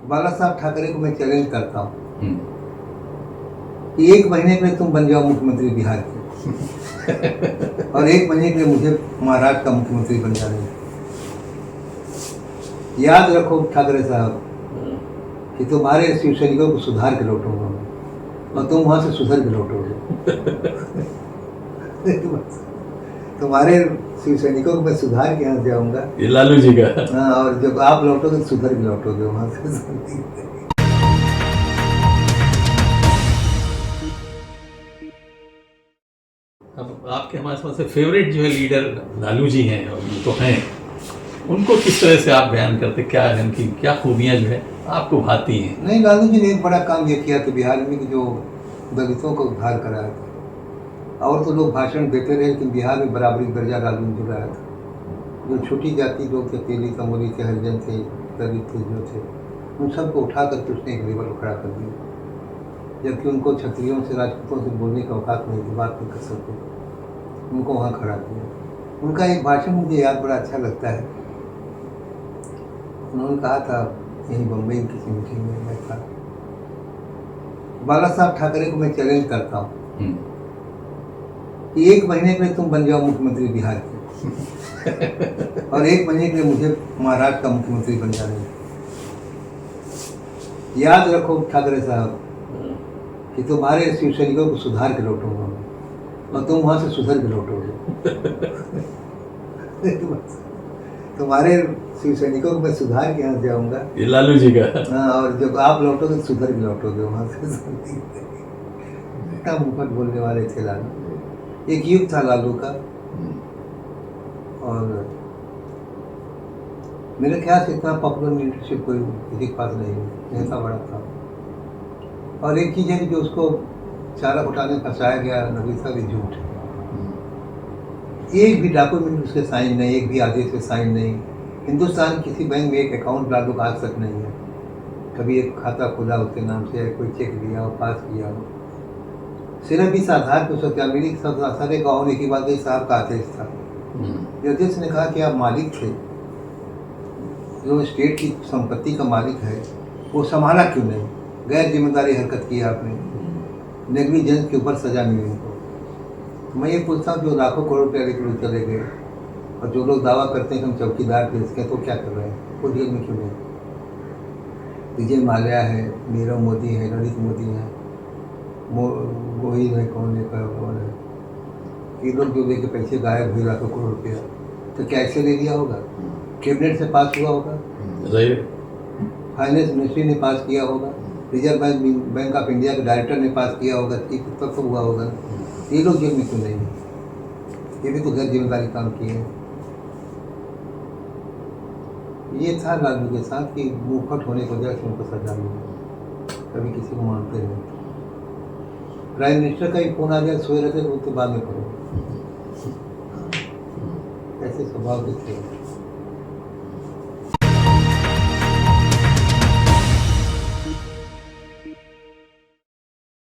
बाला साहब ठाकरे को मैं चैलेंज करता हूँ कि 1 महीने के लिए तुम बन जाओ मुख्यमंत्री बिहार के और 1 महीने के लिए मुझे महाराष्ट्र का मुख्यमंत्री बन जाने दो। याद रखो ठाकरे साहब कि तुम्हारे शिव सैनिकों को सुधार के लौटूंगा मैं और तुम वहां से सुधर के लौटोगे। तुम्हारे शिव सैनिकों को मैं सुधार के यहाँ से आऊंगा, ये लालू जी का। हाँ, और जब आप लौटोगे तो सुधर के लौटोगे वहां से। अब आपके हमारे सबसे फेवरेट जो है लीडर लालू जी हैं, और वो तो हैं, उनको किस तरह से आप बयान करते, क्या है उनकी क्या खूबियाँ जो है आपको भाती हैं? नहीं, लालू जी ने एक बड़ा काम ये किया था बिहार में कि जो दलितों को उद्धार कराया था। और तो लोग भाषण देते रहे, लेकिन बिहार में बराबरी दर्जा लालू ने दिलाया था। जो छोटी जाति लोग थे, तेली कमोली थे, हरिजन थे, दलित थे, जो थे, उन सबको उठा करके उसने एक लेवल खड़ा कर दिया, जबकि उनको क्षत्रियों से, राजपूतों से बोलने का औकात नहीं थी, बात नहीं कर सकते, उनको वहाँ खड़ा किया। उनका एक भाषण मुझे याद बड़ा अच्छा लगता है। उन्होंने कहा था, यहीं बम्बई में किसी मीटिंग में मैं था, बाला साहब ठाकरे को मैं चैलेंज करता हूँ कि 1 महीने के लिए तुम बन जाओ मुख्यमंत्री बिहार के और 1 महीने के लिए मुझे महाराष्ट्र का मुख्यमंत्री बन जाने दो। याद रखो ठाकरे साहब कि तुम्हारे शिव सैनिकों को सुधार के लौटूंगा मैं और तुम वहां से सुधर के लौटोगे। तुम्हारे शिव सैनिकों को मैं सुधार के यहाँ से आऊंगा, ये लालू जी का। हाँ, और जब आप लौटोगे तो सुधर के लौटोगे वहां से। इतना मुफत बोलने वाले थे लालू। एक युग था लालू का, और मेरे ख्याल से इतना पॉपुलर लीडरशिप कोई किसी के पास नहीं है, नेता बड़ा था। और एक चीज़ है कि जो उसको चारा घोटाले फंसाया गया, नबीसा भी झूठ है। एक भी डॉक्यूमेंट उसके साइन नहीं, एक भी आदेश से साइन नहीं। हिंदुस्तान किसी बैंक में एक अकाउंट लालू का आज तक नहीं है। कभी एक खाता खुला उसके नाम से, कोई चेक दिया हो, पास किया हो, सिर्फ इस आधार पर उसका क्या मेरी सारे गाँव ने की बात साहब का आदेश था। अध्यक्ष ने कहा कि आप मालिक थे, जो स्टेट की संपत्ति का मालिक है वो संभाला क्यों नहीं, गैर जिम्मेदारी हरकत की आपने, नेग्लिजेंस के ऊपर सजा मिली उनको। तो मैं ये पूछता हूँ, जो लाखों करोड़ रुपये लेकर लोग चले गए और जो लोग दावा करते हैं कि हम चौकीदार थे इसके, तो क्या कर रहे हैं, वो जेल में क्यों नहीं? विजय माल्या है, नीरव मोदी है, ललित मोदी है, गोहिल है, कौन है, ये लोग जो लेके पैसे गायब हुए लाखों करोड़ रुपया, तो क्या ऐसे ले लिया होगा? कैबिनेट से पास हुआ होगा, फाइनेंस मिनिस्ट्री ने पास किया होगा, रिजर्व बैंक ऑफ इंडिया के डायरेक्टर ने पास किया होगा, चीफ तक तो हुआ होगा। ये लोग जेल में क्यों नहीं है? ये भी तो गैर जिम्मेदारी काम किए हैं। ये था लालू के साथ कि मुफ्त होने की वजह से उनको सजा मिली, कभी किसी को मानते नहीं। प्राइम मिनिस्टर का ही फोन आ गया, सोए रहते तो बाद में करो, ऐसे स्वभाव के थे।